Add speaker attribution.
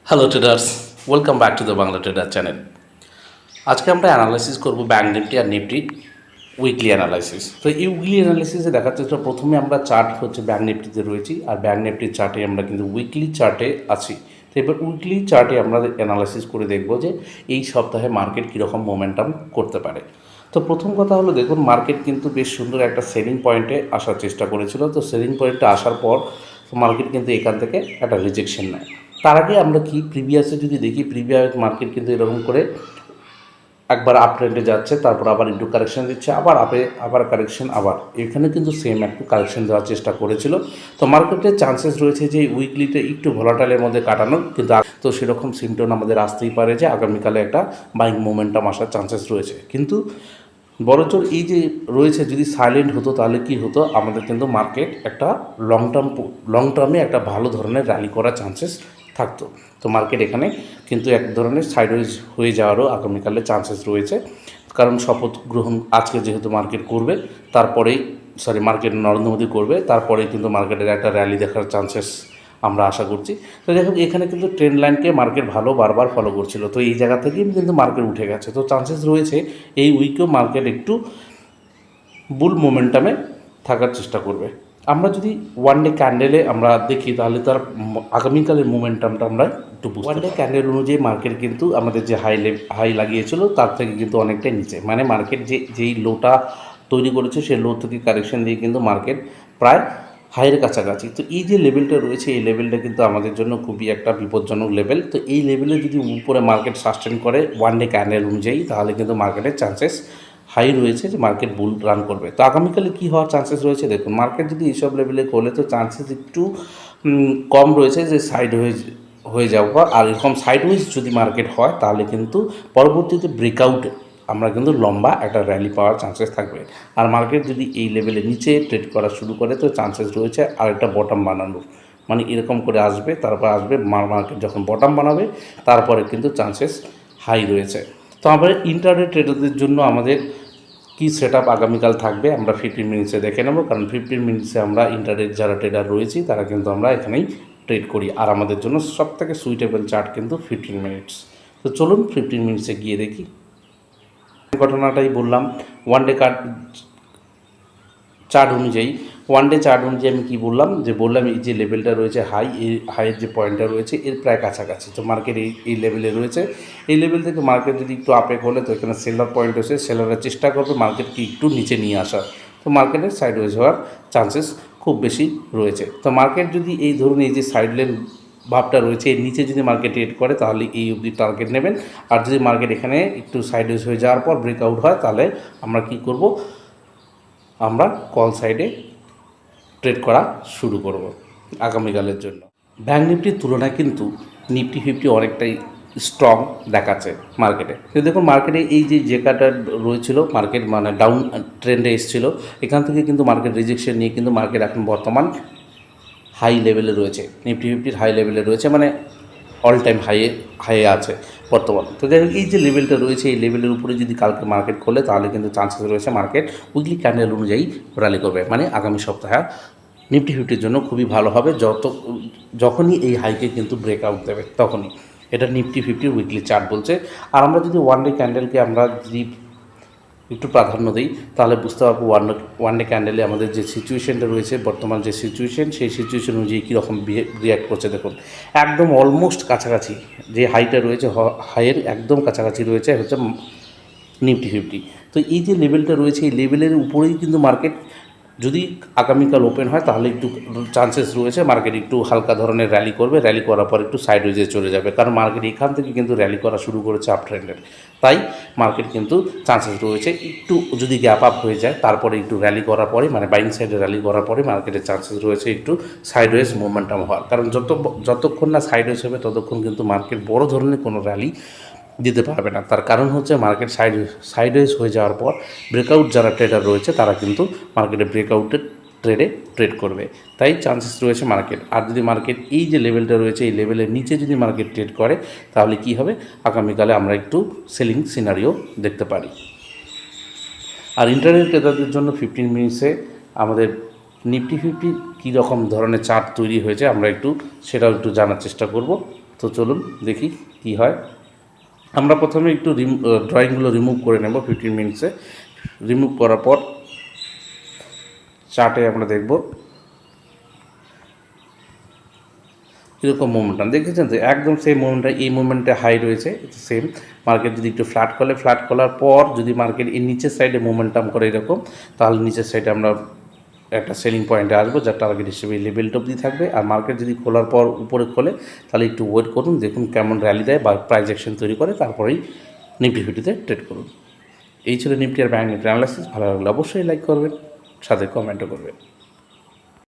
Speaker 1: Hello traders, welcome back to the Bangla trader channel. আজকে আমরা analysis করব ব্যাঙ্ক নিফটি আর নিফটি উইকলি অ্যানালাইসিস। তো এই উইকলি অ্যানালাইসিসে দেখাচ্ছে তো প্রথমে আমরা চার্ট হচ্ছে ব্যাঙ্ক নিফটিতে রয়েছি, আর ব্যাঙ্ক নিফটির চার্টে আমরা কিন্তু উইকলি চার্টে আছি। তো এবার উইকলি চার্টে আমরা অ্যানালাইসিস করে দেখব যে এই সপ্তাহে মার্কেট কীরকম মোমেন্টাম করতে পারে। তো প্রথম কথা হলো, দেখুন মার্কেট কিন্তু বেশ সুন্দর একটা সেলিং পয়েন্টে আসার চেষ্টা করেছিল। তো সেলিং পয়েন্টে আসার পর মার্কেট কিন্তু এখান থেকে একটা রিজেকশন নেয়। তার আগে আমরা কি প্রিভিয়াসে যদি দেখি, প্রিভিয়াস মার্কেট কিন্তু এরকম করে একবার আপ ট্রেন্ডে যাচ্ছে, তারপর আবার একটু কারেকশন দিচ্ছে, আবার আপে আবার কারেকশন, আবার এখানে কিন্তু সেম একটু কারেকশন দেওয়ার চেষ্টা করেছিল। তো মার্কেটের চান্সেস রয়েছে যে উইকলিতে একটু ভলাটাইলের মধ্যে কাটানোর, কিন্তু তো সেরকম সিমটন আমাদের আসতেই পারে যে আগামীকালে একটা বাইং মোমেন্টাম আসার চান্সেস রয়েছে। কিন্তু বড়জোর এই যে রয়েছে, যদি সাইলেন্ট হতো তাহলে কি হতো, আমাদের কিন্তু মার্কেট একটা লং টার্মে একটা ভালো ধরনের র্যালি করার চান্সেস থাকতো। তো মার্কেট এখানে কিন্তু এক ধরনের সাইডওয়েজ হয়ে যাওয়ারও আগামীকালে চান্সেস রয়েছে, কারণ শপথ গ্রহণ আজকে যেহেতু মার্কেট করবে, তারপরেই মার্কেট নরেন্দ্র মোদী করবে, তারপরেই কিন্তু মার্কেটের একটা র্যালি দেখার চান্সেস আমরা আশা করছি। তো দেখুন এখানে কিন্তু ট্রেন্ড লাইনকে মার্কেট ভালো বারবার ফলো করছিল, তো এই জায়গা থেকেই কিন্তু মার্কেট উঠে গেছে। তো চান্সেস রয়েছে এই উইকেও মার্কেট একটু বুল মোমেন্টামে থাকার চেষ্টা করবে। আমরা যদি ওয়ান ডে ক্যান্ডেলে আমরা দেখি, তাহলে তার আগামীকালের মোমেন্টামটা আমরা একটু বুঝতে ওয়ান ডে ক্যান্ডেল অনুযায়ী মার্কেট কিন্তু আমাদের যে হাই লাগিয়েছিল তার থেকে কিন্তু অনেকটাই নিচে, মানে মার্কেট যেই লোটা তৈরি করেছে সেই লো থেকে কারেকশন দিয়ে কিন্তু মার্কেট প্রায় হাইয়ের কাছাকাছি। তো এই যে লেভেলটা রয়েছে, এই লেভেলটা কিন্তু আমাদের জন্য খুবই একটা বিপজ্জনক লেভেল। তো এই লেভেলে যদি উপরে মার্কেট সাস্টেন করে ওয়ান ডে ক্যান্ডেল অনুযায়ী, তাহলে কিন্তু মার্কেটের চান্সেস হাই রয়েছে যে মার্কেট বুল রান করবে। তো আগামীকালে কী হওয়ার চান্সেস রয়েছে, দেখুন মার্কেট যদি এইসব লেভেলে করলে তো চান্সেস একটু কম রয়েছে যে হয়ে যাওয়া। আর এরকম সাইডওয়েজ যদি মার্কেট হয়, তাহলে কিন্তু পরবর্তীতে ব্রেকআউটে আমরা কিন্তু লম্বা একটা র্যালি পাওয়ার চান্সেস থাকবে। আর মার্কেট যদি এই লেভেলে নিচে ট্রেড করা শুরু করে, তো চান্সেস রয়েছে আরেকটা বটম বানানোর, মানে এরকম করে আসবে, তারপর আসবে মার্কেট যখন বটম বানাবে, তারপরে কিন্তু চান্সেস হাই রয়েছে। তো আমরা ইন্টারডে ট্রেডারদের জন্য আমাদের কী সেট আপ আগামীকাল থাকবে আমরা 15 মিনিটসে দেখে নেব, কারণ 15 মিনিটসে আমরা ইন্টারডে যারা ট্রেডার রয়েছি তারা কিন্তু আমরা এখানেই ট্রেড করি, আর আমাদের জন্য সবথেকে সুইটেবল চার্ট কিন্তু 15 মিনিটস। তো চলুন 15 মিনিটসে গিয়ে দেখি। ঘটনাটাই বললাম, ওয়ান ডে চার্ট অনুযায়ী আমি কী বললাম, এই যে লেভেলটা রয়েছে হাই, এই হাইয়ের যে পয়েন্টটা রয়েছে এর প্রায় কাছাকাছি। তো মার্কেট এই লেভেলে রয়েছে, এই লেভেল থেকে মার্কেট যদি একটু আপে হলে, তো এখানে সেলার পয়েন্ট হচ্ছে, সেলারের চেষ্টা করবে মার্কেটকে একটু নিচে নিয়ে আসার। তো মার্কেটের সাইডওয়েজ হওয়ার চান্সেস খুব বেশি রয়েছে। তো মার্কেট যদি এই ধরুন এই যে সাইডলাইন ভাবটা রয়েছে, এর নিচে যদি মার্কেট ট্রেড করে, তাহলে এই অবধি টার্গেট নেবেন। আর যদি মার্কেট এখানে একটু সাইডওয়েজ হয়ে যাওয়ার পর ব্রেকআউট হয়, তাহলে আমরা কি করব, আমরা কল সাইডে ট্রেড করা শুরু করব আগামীকালের জন্য। ব্যাঙ্ক নিফটির তুলনায় কিন্তু নিফটি 50 অনেকটাই স্ট্রং দেখাচ্ছে মার্কেটে। কিন্তু দেখুন মার্কেটে এই যে কাটা রয়েছিল, মার্কেট মানে ডাউন ট্রেন্ডে এসেছিল, এখান থেকে কিন্তু মার্কেট রিজেকশন নিয়ে কিন্তু মার্কেট এখন বর্তমান হাই লেভেলে রয়েছে, নিফটি 50 হাই লেভেলে রয়েছে, মানে অল টাইম হাইয়ে আছে বর্তমান। তো যাই হোক, এই যে লেভেলটা রয়েছে, এই লেভেলের উপরে যদি কালকে মার্কেট খোলে, তাহলে কিন্তু চান্সেস রয়েছে মার্কেট উইকলি ক্যান্ডেল অনুযায়ী র্যালি করবে, মানে আগামী সপ্তাহে নিফটি 50-র জন্য খুবই ভালো হবে। যখনই এই হাইকে কিন্তু ব্রেকআউট দেবে, তখনই এটা নিফটি 50 উইকলি চার্ট বলছে। আর আমরা যদি ওয়ান ডে ক্যান্ডেলকে আমরা যদি একটু প্রাধান্য দিই, তাহলে বুঝতে পারবো ওয়ান ডে ক্যান্ডেলে আমাদের যে সিচুয়েশনটা রয়েছে, বর্তমান যে সিচুয়েশন, সেই সিচুয়েশন অনুযায়ী কীরকম রিয়াক্ট করছে। দেখুন একদম অলমোস্ট কাছাকাছি যে হাইটা রয়েছে, হাইয়ের একদম কাছাকাছি রয়েছে হচ্ছে নিফটি 50। তো এই যে লেভেলটা রয়েছে, এই লেভেলের উপরেই কিন্তু মার্কেট যদি আগামীকাল ওপেন হয়, তাহলে একটু চান্সেস রয়েছে মার্কেট একটু হালকা ধরনের র্যালি করবে, র্যালি করার পর একটু সাইডওয়েজে চলে যাবে, কারণ মার্কেট এখান থেকে কিন্তু র্যালি করা শুরু করেছে আপ ট্রেন্ডের। তাই মার্কেট কিন্তু চান্সেস রয়েছে একটু যদি গ্যাপ আপ হয়ে যায়, তারপরে একটু র্যালি করার পরে, মানে বাইং সাইডে র্যালি করার পরে মার্কেটের চান্সেস রয়েছে একটু সাইডওয়েজ মুভমেন্টাম হওয়ার, কারণ যতক্ষণ না সাইডওয়েজ হবে ততক্ষণ কিন্তু মার্কেট বড় ধরনের কোনো র্যালি দিতে পারবে না। তার কারণ হচ্ছে মার্কেট সাইডওয়েজ হয়ে যাওয়ার পর ব্রেকআউট যারা ট্রেডার রয়েছে, তারা কিন্তু মার্কেটে ব্রেকআউটের ট্রেড করবে, তাই চান্সেস রয়েছে মার্কেট। আর যদি মার্কেট এই যে লেভেলটা রয়েছে, এই লেভেলের নিচে যদি মার্কেট ট্রেড করে, তাহলে কি হবে, আগামীকালে আমরা একটু সেলিং সিনারিও দেখতে পারি। আর ইন্টারনেট ট্রেডারদের জন্য 15 মিনিটসে আমাদের নিফটি 50 কী রকম ধরনের চার্ট তৈরি হয়েছে, আমরা সেটাও একটু জানার চেষ্টা করব। তো চলুন দেখি কি হয়। আমরা প্রথমে একটু ড্রয়িংগুলো রিমুভ করে নেব 15 মিনিটসে। রিমুভ করার পর চার্টে আমরা দেখব কীরকম মোমেন্টাম দেখেছেন তো, একদম সেম মোমেন্টাম, এই মোমেন্টে হাই রয়েছে সেম। মার্কেট যদি একটু ফ্ল্যাট করে, ফ্ল্যাট করার পর যদি মার্কেট এই নিচের সাইডে মোমেন্টাম করে এরকম, তাহলে নিচের সাইডে আমরা একটা সেলিং পয়েন্টে আসবো, যার টার্গেট হিসেবে এই লেভেলটা অবধি থাকবে। আর মার্কেট যদি খোলার পর উপরে খোলে, তাহলে একটু ওয়েট করুন, দেখুন কেমন র্যালি দেয় বা প্রাইস অ্যাকশন তৈরি করে, তারপরেই নিফটি ফিফটিতে ট্রেড করুন। এই ছিল নিফটি আর ব্যাঙ্ক নিফটি অ্যানালাইসিস। ভালো লাগলে অবশ্যই লাইক করবেন, সাথে কমেন্টও করবেন।